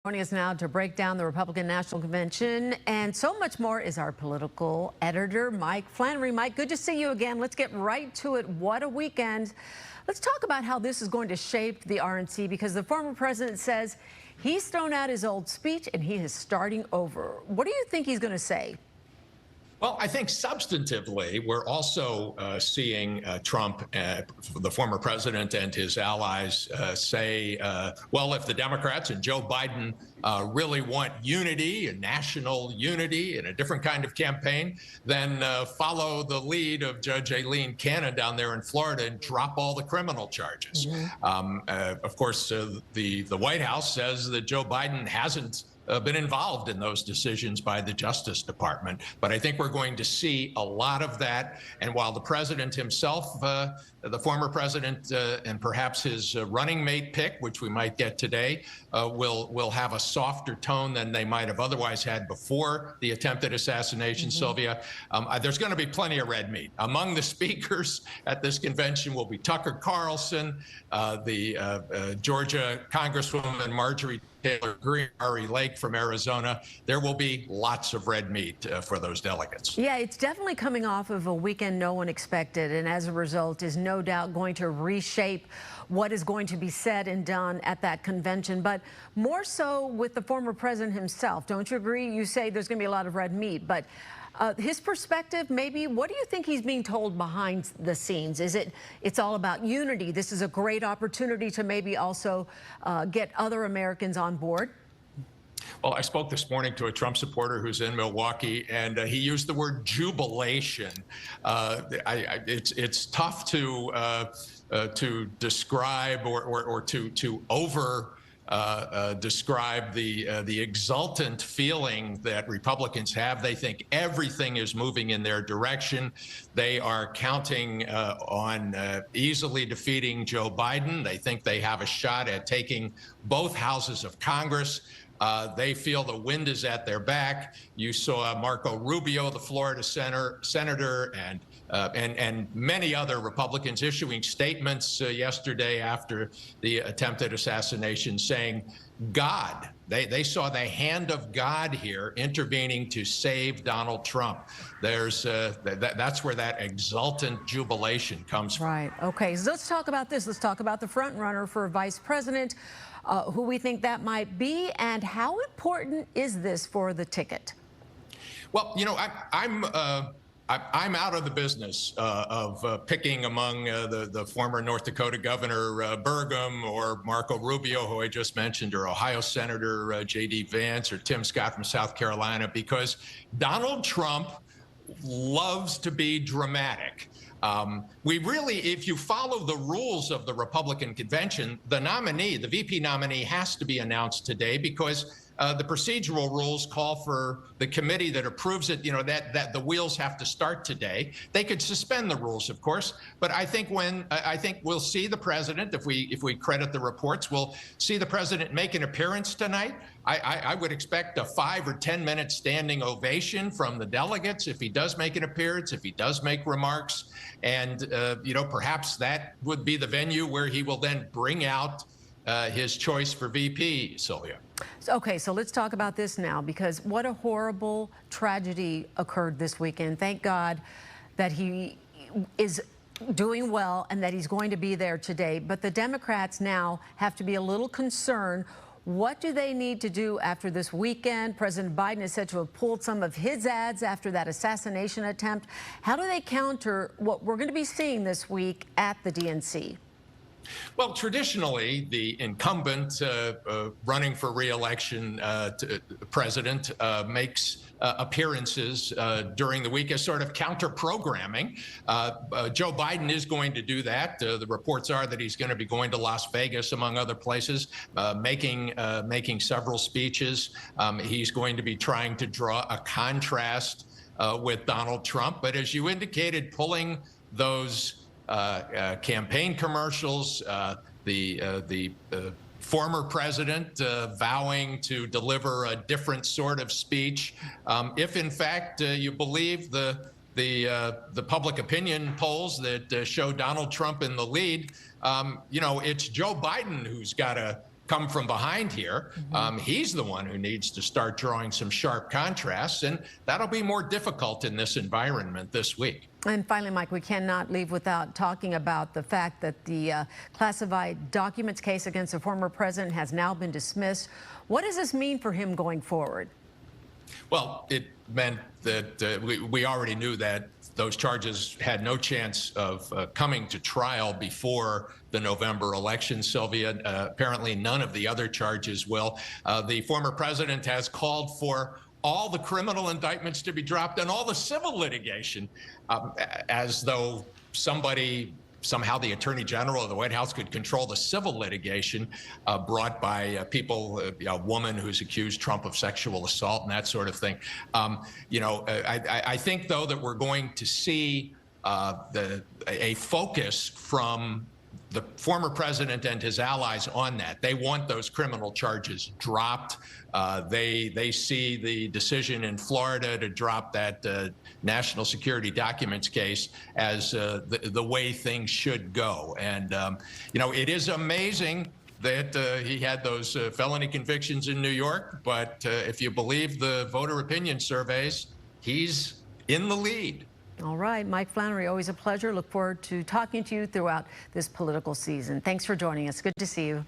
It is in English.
Joining us now to break down the Republican National Convention and so much more is our political editor, Mike Flannery. Mike, good to see you again. Let's get right to it. What a weekend. Let's talk about how this is going to shape the RNC, because the former president says he's thrown out his old speech and he is starting over. What do you think he's going to say? Well, I think substantively, we're also seeing Trump, the former president, and his allies say, well, if the Democrats and Joe Biden really want unity and national unity and a different kind of campaign, then follow the lead of Judge Aileen Cannon down there in Florida and drop all the criminal charges. Of course, the White House says that Joe Biden hasn't been involved in those decisions by the Justice Department. But I think we're going to see a lot of that. And while the president himself, the former president, and perhaps his running mate pick, which we might get today, will have a softer tone than they might have otherwise had before the attempted assassination, Sylvia, there's going to be plenty of red meat. Among the speakers at this convention will be Tucker Carlson, the Georgia Congresswoman Marjorie Taylor Greene, Ari Lake from Arizona. There will be lots of red meat for those delegates. Yeah, it's definitely coming off of a weekend no one expected, and as a result is no doubt going to reshape what is going to be said and done at that convention, but more so with the former president himself. Don't you agree? You say there's going to be a lot of red meat, but his perspective, maybe, what do you think he's being told behind the scenes? Is it's all about unity? This is a great opportunity to maybe also get other Americans on board? Well, I spoke this morning to a Trump supporter who's in Milwaukee, and he used the word jubilation. It's tough to describe or to over describe the exultant feeling that Republicans have. They think everything is moving in their direction. They are counting on easily defeating Joe Biden. They think they have a shot at taking both houses of Congress. They feel the wind is at their back. You saw Marco Rubio, the Florida senator, and many other Republicans issuing statements yesterday after the attempted assassination saying, God, they saw the hand of God here intervening to save Donald Trump. There's that's where that exultant jubilation comes from. Right. Okay. So let's talk about this. Let's talk about the front runner for vice president, who we think that might be, and how important is this for the ticket? Well, you know, I'm out of the business of picking among the former North Dakota Governor Burgum or Marco Rubio, who I just mentioned, or Ohio Senator J.D. Vance or Tim Scott from South Carolina, because Donald Trump loves to be dramatic. We really, if you follow the rules of the Republican convention, the nominee, the VP nominee, has to be announced today, because the procedural rules call for the committee that approves it, you know, that the wheels have to start today. They could suspend the rules, of course, but I think we'll see the president, if we credit the reports, we'll see the president make an appearance tonight. I would expect a 5 or 10 minute standing ovation from the delegates if he does make an appearance, if he does make remarks, and you know, perhaps that would be the venue where he will then bring out his choice for VP, Sylvia. Okay, so let's talk about this now, because what a horrible tragedy occurred this weekend. Thank God that he is doing well and that he's going to be there today. But the Democrats now have to be a little concerned. What do they need to do after this weekend? President Biden is said to have pulled some of his ads after that assassination attempt. How do they counter what we're going to be seeing this week at the DNC? Well, traditionally, the incumbent running for re-election president makes appearances during the week as sort of counter-programming. Joe Biden is going to do that. The reports are that he's going to be going to Las Vegas, among other places, making several speeches. He's going to be trying to draw a contrast with Donald Trump. But as you indicated, pulling those campaign commercials, the former president vowing to deliver a different sort of speech. If in fact you believe the public opinion polls that show Donald Trump in the lead, you know, it's Joe Biden who's got to come from behind here. He's the one who needs to start drawing some sharp contrasts, and that'll be more difficult in this environment this week. And finally, Mike, we cannot leave without talking about the fact that the classified documents case against the former president has now been dismissed. What does this mean for him going forward? Well, it meant that we already knew that those charges had no chance of coming to trial before the November election, Sylvia. Apparently, none of the other charges will. The former president has called for all the criminal indictments to be dropped and all the civil litigation, as though somehow the Attorney General of the White House could control the civil litigation brought by people, a woman who's accused Trump of sexual assault and that sort of thing. I think, though, that we're going to see a focus from the former president and his allies on that. They want those criminal charges dropped. They see the decision in Florida to drop that national security documents case as the way things should go. And, it is amazing that he had those felony convictions in New York. But if you believe the voter opinion surveys, he's in the lead. All right, Mike Flannery, always a pleasure. Look forward to talking to you throughout this political season. Thanks for joining us. Good to see you.